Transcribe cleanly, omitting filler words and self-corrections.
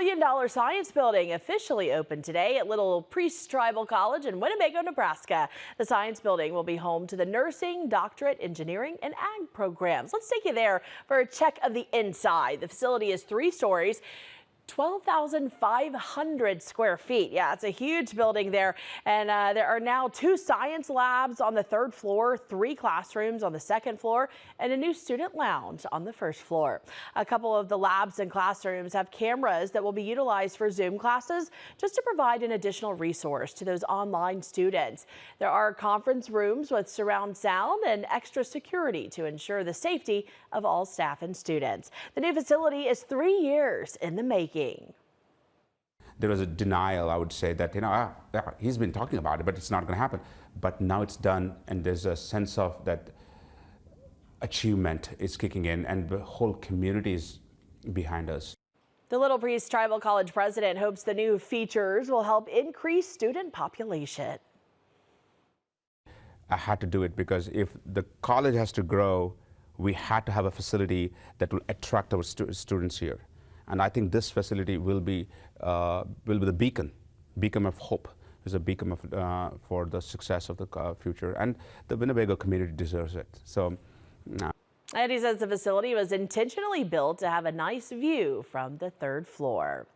million science building officially opened today at Little Priest Tribal College in Winnebago, Nebraska. The science building will be home to the nursing, doctorate, engineering, and ag programs. Let's take you there for a check of the inside. The facility is 3 stories. 12,500 square feet. Yeah, it's a huge building there. And there are now 2 science labs on the 3rd floor, 3 classrooms on the 2nd floor, and a new student lounge on the 1st floor. A couple of the labs and classrooms have cameras that will be utilized for Zoom classes, just to provide an additional resource to those online students. There are conference rooms with surround sound and extra security to ensure the safety of all staff and students. The new facility is 3 years in the making. There was a denial, I would say, that he's been talking about it, but it's not going to happen. But now it's done, and there's a sense of that achievement is kicking in, and the whole community is behind us. The Little Priest Tribal College president hopes the new features will help increase student population. I had to do it because if the college has to grow, we had to have a facility that will attract our students here. And I think this facility will be the beacon of hope. Is a beacon of, for the success of the future, and the Winnebago community deserves it. So. And he says the facility was intentionally built to have a nice view from the 3rd floor.